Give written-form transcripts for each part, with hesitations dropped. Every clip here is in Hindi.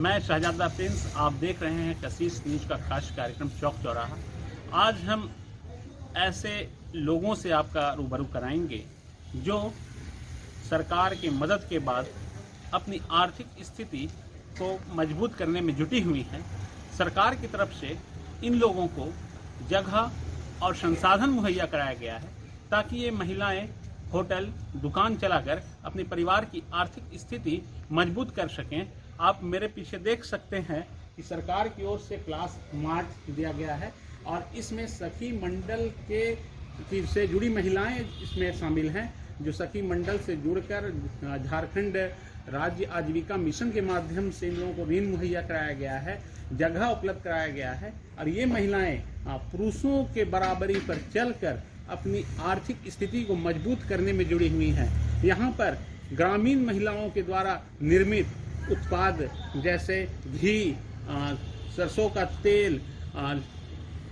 मैं शहजादा प्रिंस, आप देख रहे हैं कशिश न्यूज का खास कार्यक्रम चौक चौराहा। आज हम ऐसे लोगों से आपका रूबरू कराएंगे जो सरकार की मदद के बाद अपनी आर्थिक स्थिति को मजबूत करने में जुटी हुई हैं। सरकार की तरफ से इन लोगों को जगह और संसाधन मुहैया कराया गया है ताकि ये महिलाएं होटल, दुकान चलाकर अपने परिवार की आर्थिक स्थिति मजबूत कर सकें। आप मेरे पीछे देख सकते हैं कि सरकार की ओर से क्लास मार्ट दिया गया है और इसमें सखी मंडल के से जुड़ी महिलाएं इसमें शामिल हैं, जो सखी मंडल से जुड़कर झारखंड राज्य आजीविका मिशन के माध्यम से इन लोगों को ऋण मुहैया कराया गया है, जगह उपलब्ध कराया गया है और ये महिलाएं पुरुषों के बराबरी पर चलकर अपनी आर्थिक स्थिति को मजबूत करने में जुड़ी हुई हैं। यहाँ पर ग्रामीण महिलाओं के द्वारा निर्मित उत्पाद जैसे घी, सरसों का तेल,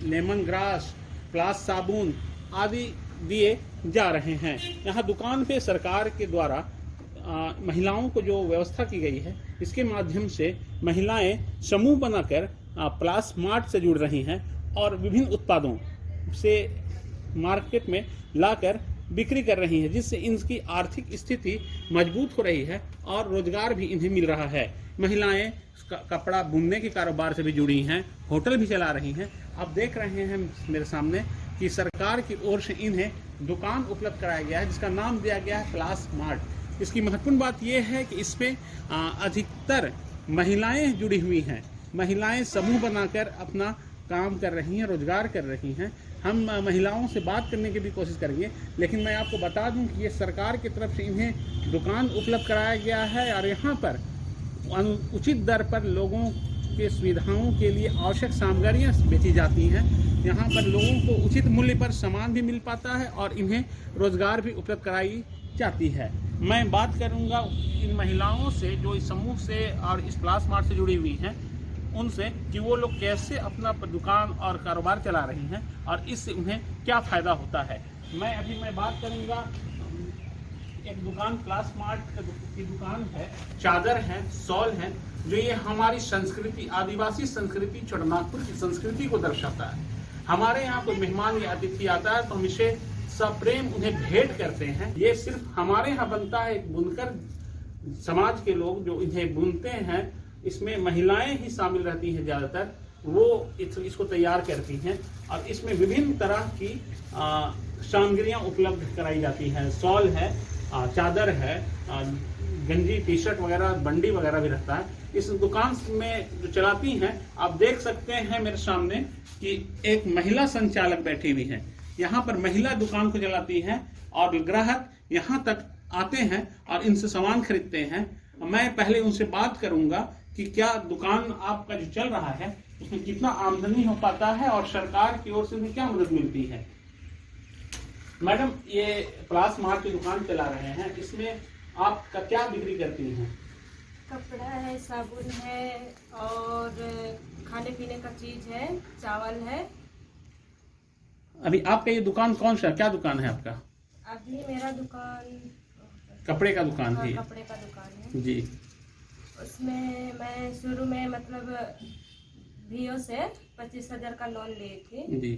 लेमन ग्रास, क्लास साबुन आदि दिए जा रहे हैं। यहाँ दुकान पे सरकार के द्वारा महिलाओं को जो व्यवस्था की गई है, इसके माध्यम से महिलाएं समूह बनाकर प्लास मार्ट से जुड़ रही हैं और विभिन्न उत्पादों से मार्केट में लाकर बिक्री कर रही हैं, जिससे इनकी आर्थिक स्थिति मजबूत हो रही है और रोजगार भी इन्हें मिल रहा है। महिलाएं कपड़ा बुनने के कारोबार से भी जुड़ी हैं, होटल भी चला रही हैं। आप देख रहे हैं मेरे सामने कि सरकार की ओर से इन्हें दुकान उपलब्ध कराया गया है जिसका नाम दिया गया है क्लास मार्ट। इसकी महत्वपूर्ण बात यह है कि इसमें अधिकतर महिलाएं जुड़ी हुई हैं। महिलाएं समूह बनाकर अपना काम कर रही हैं, रोजगार कर रही हैं। हम महिलाओं से बात करने की भी कोशिश करेंगे, लेकिन मैं आपको बता दूं कि ये सरकार की तरफ से इन्हें दुकान उपलब्ध कराया गया है और यहाँ पर उचित दर पर लोगों के सुविधाओं के लिए आवश्यक सामग्रियाँ बेची जाती हैं। यहाँ पर लोगों को उचित मूल्य पर सामान भी मिल पाता है और इन्हें रोजगार भी उपलब्ध कराई जाती है। मैं बात करूँगा इन महिलाओं से जो इस समूह से और इस क्लास मार्ट से जुड़ी हुई हैं उनसे कि वो लोग कैसे अपना दुकान और कारोबार चला रही हैं और इससे उन्हें क्या फ़ायदा होता है। मैं बात करूंगा, एक दुकान क्लास मार्ट की दुकान है, चादर है, सॉल है, जो ये हमारी संस्कृति, आदिवासी संस्कृति, छोटानागपुर की संस्कृति को दर्शाता है। हमारे यहाँ कोई मेहमान या अतिथि आता है तो हम इसे सप्रेम उन्हें भेंट करते हैं। ये सिर्फ हमारे यहाँ बनता है, एक बुनकर समाज के लोग जो इन्हें बुनते हैं, इसमें महिलाएं ही शामिल रहती हैं ज़्यादातर, वो इसको तैयार करती हैं और इसमें विभिन्न तरह की सामग्रियां उपलब्ध कराई जाती हैं। सॉल है, चादर है, गंजी, टी शर्ट वगैरह, बंडी वगैरह भी रहता है। इस दुकान में जो चलाती हैं, आप देख सकते हैं मेरे सामने कि एक महिला संचालक बैठी हुई है। यहाँ पर महिला दुकान को चलाती हैं और ग्राहक यहाँ तक आते हैं और इनसे सामान खरीदते हैं। मैं पहले उनसे बात करूंगा कि क्या दुकान आपका जो चल रहा है उसमें कितना आमदनी हो पाता है और सरकार की ओर से उन्हें क्या मदद मिलती है। मैडम, ये क्लास मार्ट की दुकान चला रहे हैं, इसमें आप क्या बिक्री करती हैं? कपड़ा है, साबुन है और खाने पीने का चीज है, चावल है। अभी आपका ये दुकान कौन सा, क्या दुकान है आपका? अभी मेरा दुकान कपड़े का दुकान है। कपड़े का दुकान है जी। उसमें मैं शुरू में मतलब भीओ से 25,000 का लोन ली थी जी।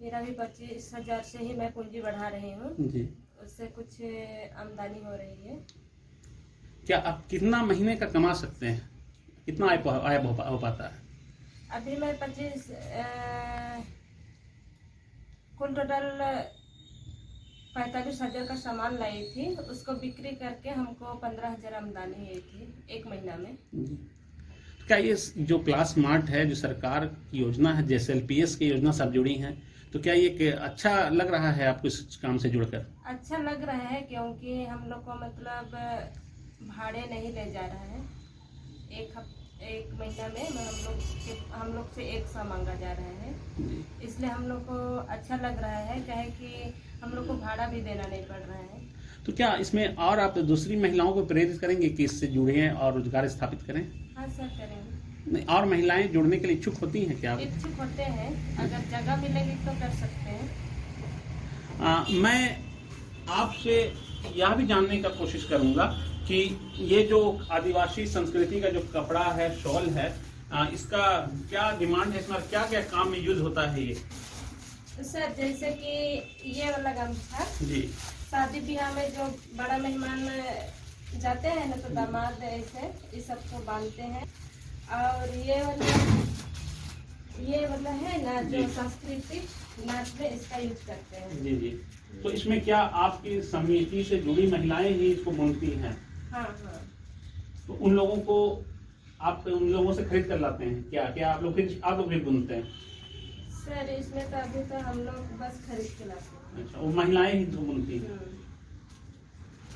मेरा भी 25,000 से ही मैं पूंजी बढ़ा रही हूँ जी। उससे कुछ आमदनी हो रही है। क्या आप कितना महीने का कमा सकते हैं, कितना आय हो पाता है? अभी मैं 25 कुल टोटल 45,000 का सामान लाई थी, उसको बिक्री करके हमको 15,000 आमदनी हुई थी एक महीना में। क्या ये जो क्लास मार्ट है, जो सरकार की योजना है, जैसे LPS की योजना सब जुड़ी हैं, तो क्या ये अच्छा लग रहा है आपको इस काम से जुड़कर? अच्छा लग रहा है क्योंकि हम लोग को मतलब भाड़े नहीं ले जा रहा है। एक महीना में हम लोग से 100 मांगा जा रहा है, इसलिए हम लोग को अच्छा लग रहा है, चाहे कि हम लोग को भाड़ा भी देना नहीं पड़ रहा है। तो क्या इसमें और आप दूसरी महिलाओं को प्रेरित करेंगे कि इससे जुड़ें और रोजगार स्थापित करें? हाँ सर, करेंगे। नहीं, और महिलाएं जुड़ने के लिए इच्छुक होती हैं क्या? इच्छुक होते हैं, अगर जगह मिलेगी तो कर सकते हैं। मैं आपसे यह भी जानने का कोशिश करूंगा कि ये जो आदिवासी संस्कृति का जो कपड़ा है, शॉल है, इसका क्या डिमांड है, इसमें क्या क्या काम में यूज होता है ये? सर जैसे कि ये वाला गमछा जी, शादी ब्याह में जो बड़ा मेहमान जाते हैं ना, तो दामाद ऐसे इस सबको बांधते हैं। और ये वाला है ना जो सांस्कृतिक नाच में इसका यूज करते हैं। जी जी। तो इसमें क्या आपकी समिति से जुड़ी महिलाएं ही इसको बुनती हैं? हाँ हाँ। तो उन लोगों को आप उन लोगों से खरीद कर लाते हैं क्या? क्या आप लोग भी बुनते हैं? सर इसमें तो अभी तो हम लोग बस खरीद के लाते हैं। अच्छा, वो महिलाएं ही जो बुनती हैं।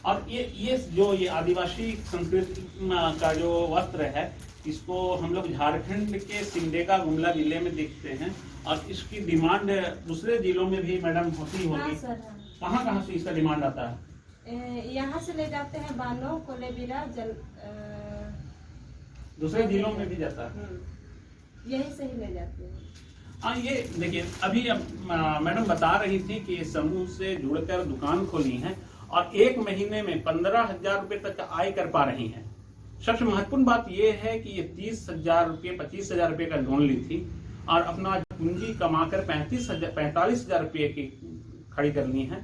और ये आदिवासी संस्कृति का जो वस्त्र है, इसको हम लोग झारखंड के सिमडेगा गुमला जिले में देखते हैं, और इसकी डिमांड दूसरे जिलों में भी मैडम होती होगी। हाँ सर, हाँ। कहाँ से इसका डिमांड आता है? यहाँ से ले जाते हैं बानो, कोलेबिरा, दूसरे जिलों में भी जाता है। यही से ही ले जाते हैं। हाँ, ये देखिए, अभी मैडम बता रही थी कि इस समूह से जुड़कर दुकान खोली है और एक महीने में 15,000 रुपए तक का आय कर पा रही हैं। सबसे महत्वपूर्ण बात यह है कि ये 30,000 रुपये 25,000 रुपये का लोन ली थी और अपना पूंजी कमाकर 45,000 रुपये की खड़ी कर ली है।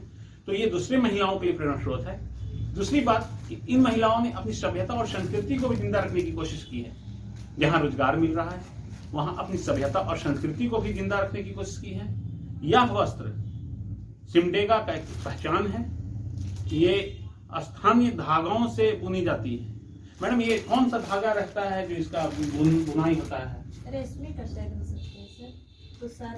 तो ये दूसरी महिलाओं के लिए प्रेरणा स्रोत है। दूसरी बात कि इन महिलाओं ने अपनी सभ्यता और संस्कृति को भी जिंदा रखने की कोशिश की है। जहां रोजगार मिल रहा है वहां अपनी सभ्यता और संस्कृति को भी जिंदा रखने की कोशिश की है। यह वस्त्र सिमडेगा का एक पहचान है। ये स्थानीय धागों से बुनी जाती है। मैडम, ये कौन सा धागा रहता है जो इसका बुनाई होता है? रेशमी का शायद हो सकता है सर। तो सर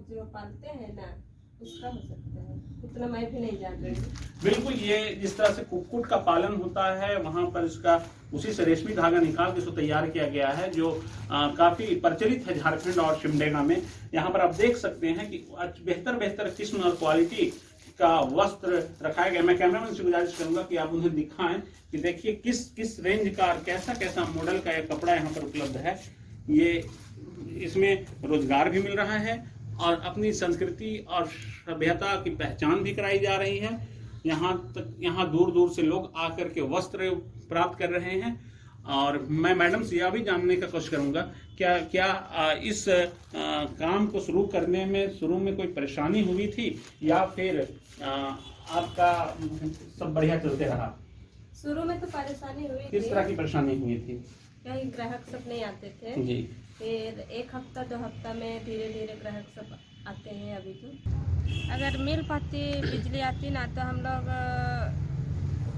जो पालते हैं ना उसका हो सकता है, इतना मैं भी नहीं जान रही हूँ। बिल्कुल, ये जिस तरह से कुक्कुट का पालन होता है वहां पर इसका उसी से रेशमी धागा निकाल के इसको तैयार किया गया है, जो काफी प्रचलित है झारखंड और सिमडेगा में। यहाँ पर आप देख सकते हैं कि बेहतर किस्म और क्वालिटी का वस्त्र रखाया गया। मैं कैमरामैन से गुजारिश करूंगा कि आप उन्हें दिखाएं कि देखिए किस रेंज का कैसा मॉडल का ये कपड़ा यहाँ पर उपलब्ध है। ये इसमें रोजगार भी मिल रहा है और अपनी संस्कृति और सभ्यता की पहचान भी कराई जा रही है। यहाँ दूर दूर से लोग आकर के वस्त्र प्राप्त कर रहे हैं। और मैं मैडम से यह भी जानने का कोशिश करूंगा क्या इस काम को शुरू करने में शुरू में कोई परेशानी हुई थी या फिर आपका सब बढ़िया चलते रहा? शुरू में तो परेशानी हुई थी। किस तरह की परेशानी हुई थी? कहीं ग्राहक सब नहीं आते थे जी। फिर एक हफ्ता 2 हफ्ता में धीरे धीरे ग्राहक सब आते हैं। अभी तो अगर मिल पाती बिजली आती ना तो हम लोग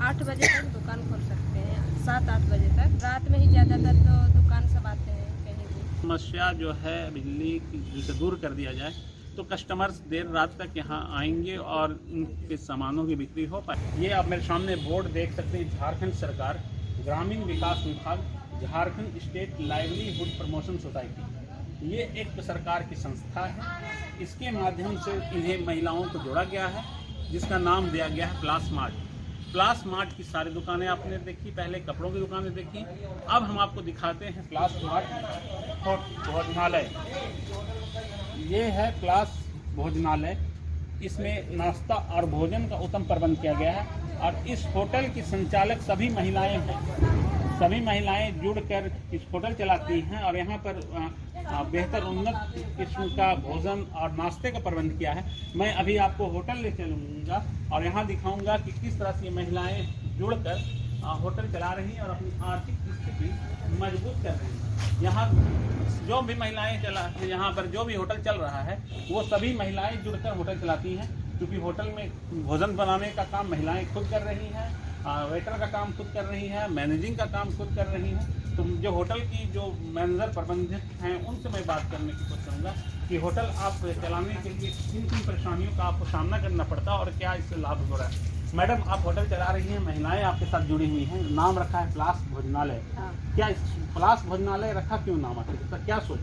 8 बजे तक दुकान खोल सकते हैं, 7-8 बजे तक। रात में ही ज़्यादातर तो दुकान सब आते हैं कहीं भी। समस्या जो है बिजली की से दूर कर दिया जाए तो कस्टमर्स देर रात तक यहाँ आएंगे और इनके सामानों की बिक्री हो पाए। ये आप मेरे सामने बोर्ड देख सकते हैं, झारखंड सरकार ग्रामीण विकास विभाग, Jharkhand state livelihood promotion society. ये एक सरकार की संस्था है। इसके माध्यम से इन्हें महिलाओं को जोड़ा गया है, जिसका नाम दिया गया है प्लास मार्ट। प्लास मार्ट की सारी दुकानें आपने देखी, पहले कपड़ों की दुकानें देखी। अब हम आपको दिखाते हैं प्लास मार्ट भोजनालय। ये है प्लास भोजनालय। इसमें नाश्ता और भोजन का उत्तम प्रबंध किया गया है और इस होटल की संचालक सभी महिलाएं हैं। सभी महिलाएं जुड़कर इस होटल चलाती हैं और यहाँ पर बेहतर उन्नत किस्म का भोजन और नाश्ते का प्रबंध किया है। मैं अभी आपको होटल ले चलूँगा और यहाँ दिखाऊंगा कि किस तरह से महिलाएं जुड़कर होटल चला रही हैं और अपनी आर्थिक स्थिति मजबूत कर रही हैं। यहाँ जो भी महिलाएं यहाँ पर जो भी होटल चल रहा है वो सभी महिलाएं जुड़कर होटल चलाती हैं, क्योंकि होटल में भोजन बनाने का काम महिलाएं खुद कर रही हैं, वेटर का काम खुद कर रही है, मैनेजिंग का काम खुद कर रही है। तो जो होटल की जो मैनेजर प्रबंधक हैं उनसे मैं बात करने की कोशिश करूँगा कि होटल आप चलाने के लिए किन परेशानियों का आपको सामना करना पड़ता है और क्या इससे लाभ हो रहा है। मैडम, आप होटल चला रही हैं, महिलाएं आपके साथ जुड़ी हुई हैं, नाम रखा है प्लास भोजनालय। क्या इस प्लास भोजनालय रखा क्यों नाम आखिर इसका क्या सोच?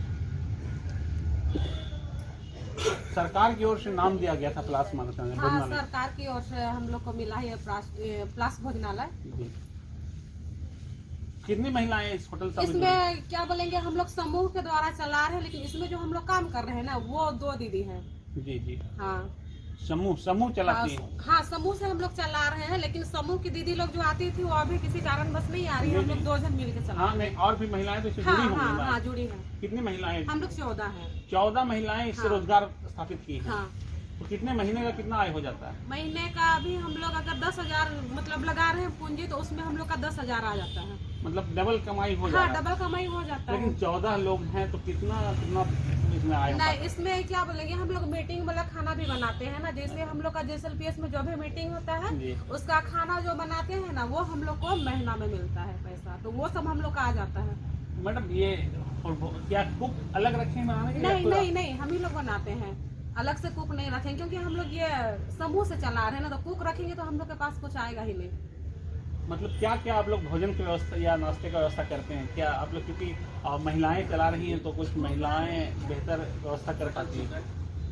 सरकार की ओर से नाम दिया गया था प्लास भोजनालय। हाँ, सरकार की ओर से हम लोग को मिला है प्लास भोजनालय। कितनी महिलाएं इस होटल से? इसमें क्या बोलेंगे, हम लोग समूह के द्वारा चला रहे हैं, लेकिन इसमें जो हम लोग काम कर रहे हैं ना वो 2 दीदी हैं। जी जी। हाँ, समूह समूह चलाती है। हाँ, समूह से हम लोग चला रहे हैं, लेकिन समूह की दीदी लोग जो आती थी वो अभी किसी कारण बस नहीं आ रही है। हम लोग 2 जन मिल के चला हाँ, रहे नहीं और भी महिलाएं तो इससे हैं। जुड़ी हाँ होंगी। हाँ हाँ, जुड़ी हैं। कितनी महिलाएं? हम लोग 14 हैं। 14 महिलाएं इससे हाँ। रोजगार स्थापित की हैं। हाँ, तो कितने महीने का कितना आय हो जाता है? महीने का अभी हम लोग अगर 10,000 मतलब लगा रहे हैं पूंजी, तो उसमें हम लोग का 10,000 आ जाता है। मतलब डबल कमाई हो हाँ, जाता है। डबल कमाई हो जाता लेकिन है। 14 लोग हैं तो कितना कितना इसमें आय होता नहीं, है? इसमें क्या बोलेंगे, हम लोग मीटिंग वाला खाना भी बनाते हैं ना। जैसे हम लोग का JSLPS में जो भी मीटिंग होता है, जी। उसका खाना जो बनाते हैं ना, वो हम लोग को महीना में मिलता है पैसा, तो वो सब हम लोग का आ जाता है। मैडम ये क्या कुक अलग रखे हैं बनाने के लिए? नहीं नहीं नहीं, हम ही लोग बनाते हैं, अलग से कुक नहीं रखेंगे, क्योंकि हम लोग ये समूह से चला रहे हैं ना, तो कुक रखेंगे तो हम लोग के पास कुछ आएगा ही नहीं। मतलब क्या क्या आप लोग भोजन की व्यवस्था या नाश्ते का व्यवस्था करते हैं? क्या आप लोग, क्योंकि महिलाएं चला रही हैं तो कुछ महिलाएं बेहतर व्यवस्था कर पाती हैं।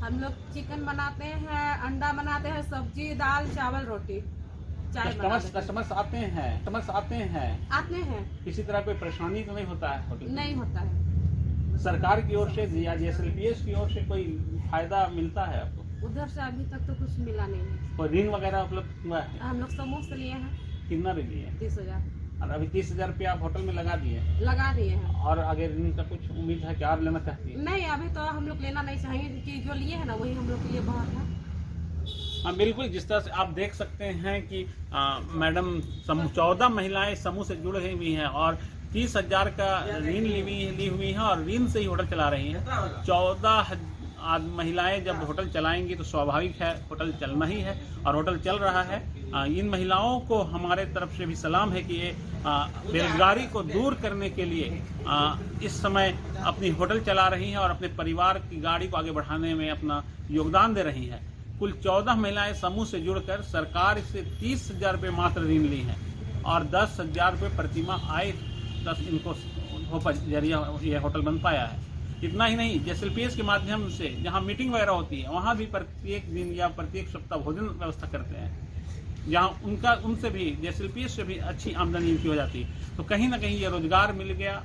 हम लोग चिकन बनाते हैं, अंडा बनाते हैं, सब्जी, दाल, चावल, रोटी, चाय बनाते हैं। कस्टमर्स आते हैं आते हैं, किसी तरह कोई परेशानी तो नहीं होता है होटल में? नहीं होता है। सरकार की ओर से या JSLPS की ओर से कोई फायदा मिलता है आपको? उधर से अभी तक तो कुछ मिला नहीं है। कोई ऋण वगैरह उपलब्ध हुआ है? हम लोग समूह से लिए हैं कितना ऋण लिए? 30,000 और अभी 30,000 रुपया आप होटल में लगा दिए लगा दिए हैं। और आगे ऋण का कुछ उम्मीद है कि आप लेना चाहती है? नहीं, अभी तो हम लोग लेना नहीं चाहेंगे, क्योंकि जो लिए हैं ना वही हम लोग के लिए बहुत है। हाँ बिल्कुल, जिस तरह से आप देख सकते हैं कि मैडम 14 महिलाएं समूह से जुड़ रही हुई हैं और 30,000 का ऋण ली हुई हैं और ऋण से ही होटल चला रही हैं। 14 महिलाएं जब होटल चलाएंगी तो स्वाभाविक है होटल चलना ही है और होटल चल रहा है। इन महिलाओं को हमारे तरफ से भी सलाम है कि ये बेरोजगारी को दूर करने के लिए इस समय अपनी होटल चला रही हैं और अपने परिवार की गाड़ी को आगे बढ़ाने में अपना योगदान दे रही हैं। कुल 14 महिलाएं समूह से जुड़कर सरकार से 30,000 रुपये मात्र ऋण ली हैं और 10,000 रुपये प्रतिमाह आय तक इनको जरिया ये होटल बन पाया है। इतना ही नहीं, JSLPS के माध्यम से जहां मीटिंग वगैरह होती है वहां भी प्रत्येक दिन या प्रत्येक सप्ताह भोजन व्यवस्था करते हैं, जहां उनसे भी JSLPS से भी अच्छी आमदनी इनकी हो जाती है। तो कहीं ना कहीं ये रोजगार मिल गया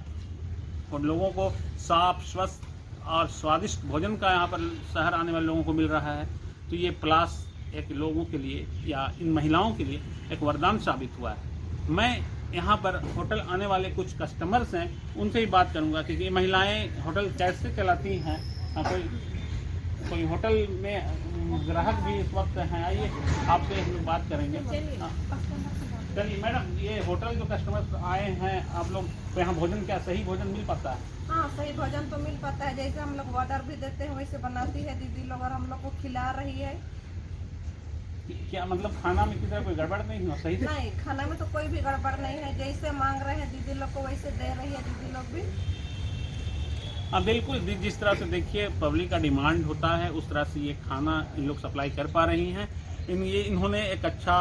और लोगों को साफ स्वस्थ और स्वादिष्ट भोजन का यहाँ पर शहर आने वाले लोगों को मिल रहा है। तो ये प्लास एक लोगों के लिए या इन महिलाओं के लिए एक वरदान साबित हुआ है। मैं यहाँ पर होटल आने वाले कुछ कस्टमर्स हैं, उनसे ही बात करूँगा कि ये महिलाएं होटल कैसे चलाती हैं। कोई होटल में ग्राहक भी इस वक्त हैं, आइए आपसे हम लोग बात करेंगे। चलिए मैडम, ये होटल जो कस्टमर्स आए हैं आप लोग तो यहाँ भोजन क्या सही भोजन मिल पाता है? हाँ, सही भोजन तो मिल पाता है। जैसे हम लोग ऑर्डर भी देते हैं वैसे बनाती है दीदी लोग और हम लोग को खिला रही है। क्या मतलब खाना में किसी तरह कोई गड़बड़ नहीं हो? सही से? नहीं, खाना में तो कोई भी गड़बड़ नहीं है। जैसे मांग रहे हैं दीदी लोग को वैसे दे रही है दीदी लोग भी। हाँ बिल्कुल, जिस तरह से देखिए पब्लिक का डिमांड होता है उस तरह से ये खाना इन लोग सप्लाई कर पा रही हैं। इन्होंने एक अच्छा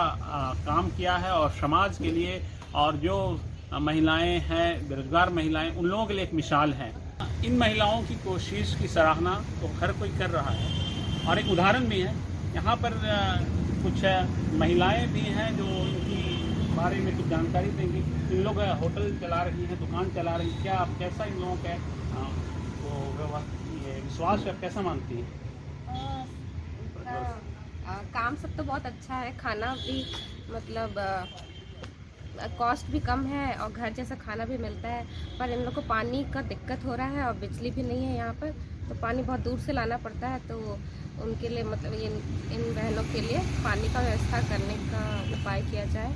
काम किया है और समाज के लिए और जो महिलाएं हैं बेरोजगार महिलाएं उन लोगों के लिए एक मिसाल है। इन महिलाओं की कोशिश की सराहना तो हर कोई कर रहा है और एक उदाहरण भी है। यहाँ पर कुछ महिलाएं भी हैं जो इनकी बारे में कुछ जानकारी देंगी। इन लोग होटल चला रही हैं, दुकान चला रही हैं, क्या आप कैसा इन लोगों का ये विश्वास है, कैसा मानती हैं? काम सब तो बहुत अच्छा है, खाना भी मतलब कॉस्ट भी कम है और घर जैसा खाना भी मिलता है। पर इन लोग को पानी का दिक्कत हो रहा है और बिजली भी नहीं है यहाँ पर, तो पानी बहुत दूर से लाना पड़ता है। तो उनके लिए मतलब इन बहनों के लिए पानी का व्यवस्था करने का उपाय किया जाए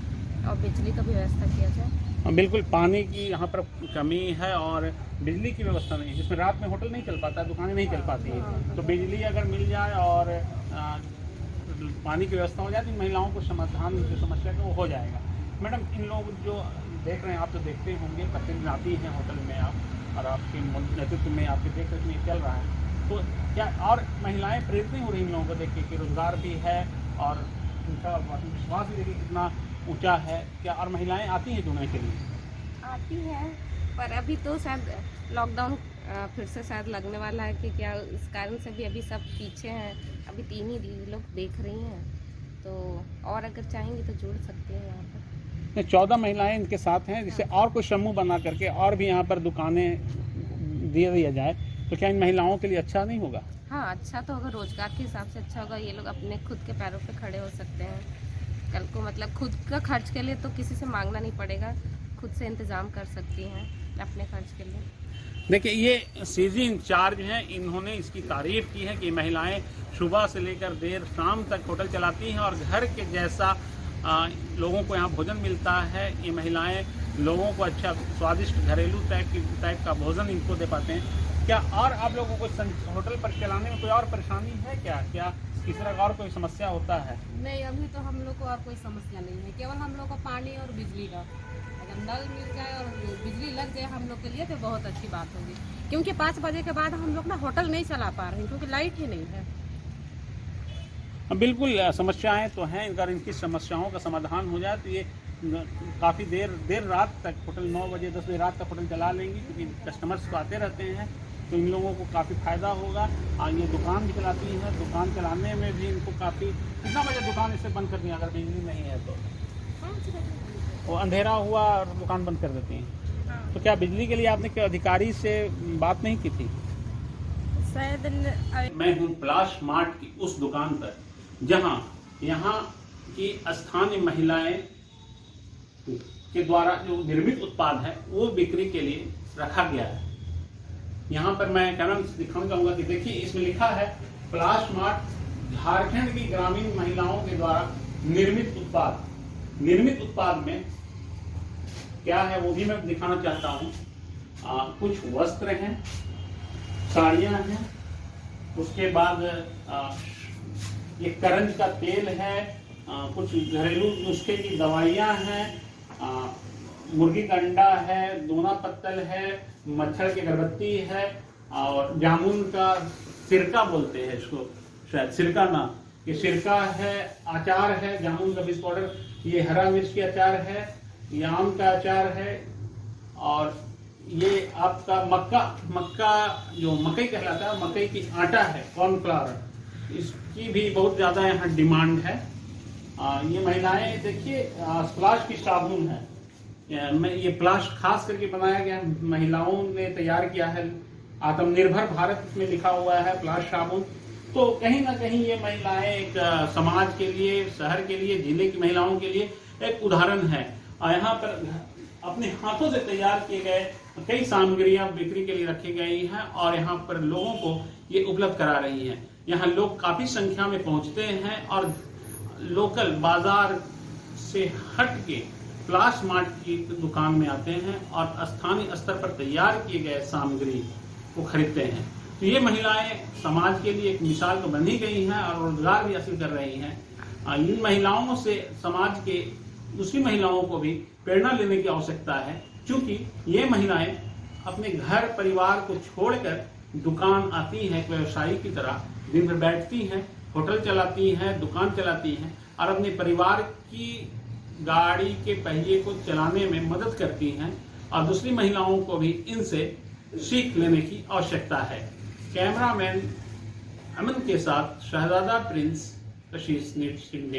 और बिजली का भी व्यवस्था किया जाए। बिल्कुल, पानी की यहाँ पर कमी है और बिजली की व्यवस्था नहीं है, जिसमें रात में होटल नहीं चल पाता, दुकानें नहीं चल पाती हैं। तो बिजली अगर मिल जाए और पानी की व्यवस्था हो जाए तो महिलाओं को समाधान जो समस्या का वो हो जाएगा। मैडम, इन लोग जो देख रहे हैं, आप तो देखते होंगे, प्रतिदिन आती हैं होटल में आप और आपके नेतृत्व में आपके देख रेख में चल रहा है, तो क्या और महिलाएं प्रेरित नहीं हो रही इन लोगों को देख के कि रोजगार भी है और उनका विश्वास भी देखिए कितना ऊंचा है? क्या और महिलाएं आती हैं जुड़ने के लिए? आती हैं, पर अभी तो शायद लॉकडाउन फिर से शायद लगने वाला है कि क्या इस कारण से भी अभी सब पीछे हैं। अभी 3 ही दीदी लोग देख रही हैं, तो और अगर चाहेंगे तो जुड़ सकते हैं यहाँ पर। 14 महिलाएं इनके साथ हैं, जिससे और कोई समूह बना करके और भी यहाँ पर दुकानें दे दिया जाए तो क्या इन महिलाओं के लिए अच्छा नहीं होगा? हाँ, अच्छा तो होगा, रोजगार के हिसाब से अच्छा होगा। ये लोग अपने खुद के पैरों पे खड़े हो सकते हैं। कल को मतलब खुद का खर्च के लिए तो किसी से मांगना नहीं पड़ेगा, खुद से इंतज़ाम कर सकती हैं अपने खर्च के लिए। देखिए, ये सीजी इंचार्ज हैं, इन्होंने इसकी तारीफ की है कि महिलाएं सुबह से लेकर देर शाम तक होटल चलाती हैं और घर के जैसा लोगों को यहाँ भोजन मिलता है। ये महिलाएं लोगों को अच्छा स्वादिष्ट घरेलू टाइप का भोजन इनको दे पाते हैं। क्या और आप लोगों को होटल पर चलाने में कोई और परेशानी है क्या? क्या किसी तरह का और कोई समस्या होता है? नहीं, अभी तो हम लोग को और कोई समस्या नहीं है, केवल हम लोग को पानी और बिजली का। अगर नल मिल जाए और बिजली लग जाए हम लोग के लिए तो बहुत अच्छी बात होगी, क्योंकि 5 बजे के बाद हम लोग ना होटल नहीं चला पा रहे हैं क्योंकि लाइट ही नहीं है। बिल्कुल, समस्याएं तो हैं। अगर इनकी समस्याओं का समाधान हो जाए तो ये काफ़ी देर रात तक होटल 9 बजे 10 बजे रात तक होटल चला लेंगी, क्योंकि कस्टमर्स तो आते रहते हैं, तो इन लोगों को काफ़ी फ़ायदा होगा। ये दुकान भी चलाती हैं, दुकान चलाने में भी इनको काफ़ी। कितना बजे दुकान इसे बंद करती हैं अगर बिजली नहीं है तो? वो अंधेरा हुआ और दुकान बंद कर देती हैं। तो क्या बिजली के लिए आपने कोई अधिकारी से बात नहीं की थी? शायद मैं हूँ प्लास मार्ट की उस दुकान पर जहाँ यहाँ की स्थानीय महिलाएं के द्वारा जो निर्मित उत्पाद है वो बिक्री के लिए रखा गया है। यहाँ पर मैं कैमरा से दिखाना चाहूँगा कि देखिए, इसमें लिखा है प्लास मार्ट झारखंड की ग्रामीण महिलाओं के द्वारा निर्मित उत्पाद। निर्मित उत्पाद में क्या है वो भी मैं दिखाना चाहता हूँ। कुछ वस्त्र हैं, साड़ियाँ हैं, उसके बाद ये करंज का तेल है, कुछ घरेलू नुस्खे की दवाइयाँ हैं, मुर्गी का अंडा है, दोना पत्तल है, मच्छर की अगरबत्ती है और जामुन का सिरका बोलते हैं इसको, शायद सिरका ना, ये सिरका है, अचार है, जामुन का बीज पाउडर, ये हरा मिर्च की अचार है, ये आम का अचार है और ये आपका मक्का जो मकई कहलाता है, मकई की आटा है, कॉर्नफ्लावर, इसकी भी बहुत ज़्यादा यहाँ डिमांड है। ये महिलाएं देखिए, स्प्लाश की साबुन है, ये प्लास खास करके बनाया गया, महिलाओं ने तैयार किया है, आत्मनिर्भर भारत इसमें लिखा हुआ है, प्लास साबुन। तो कहीं ना कहीं ये महिलाएं एक समाज के लिए, शहर के लिए, जिले की महिलाओं के लिए एक उदाहरण है। यहाँ पर अपने हाथों से तैयार किए गए कई सामग्रियां बिक्री के लिए रखी गई हैं और यहाँ पर लोगों को ये उपलब्ध करा रही हैं। यहाँ लोग काफी संख्या में पहुंचते हैं और लोकल बाजार से हट के प्लास मार्ट की दुकान में आते हैं और स्थानीय स्तर पर तैयार किए गए सामग्री को खरीदते हैं। तो ये महिलाएं समाज के लिए एक मिसाल तो बन ही गई हैं और रोजगार भी हासिल कर रही हैं। इन महिलाओं से समाज के दूसरी महिलाओं को भी प्रेरणा लेने की आवश्यकता है, क्योंकि ये महिलाएं अपने घर परिवार को छोड़कर दुकान आती हैं, व्यवसायी की तरह दिन भर बैठती हैं, होटल चलाती हैं, दुकान चलाती हैं और अपने परिवार की गाड़ी के पहिए को चलाने में मदद करती हैं और दूसरी महिलाओं को भी इनसे सीख लेने की आवश्यकता है। कैमरामैन अमन के साथ शहजादा प्रिंस, कशिश न्यूज़ इंडिया।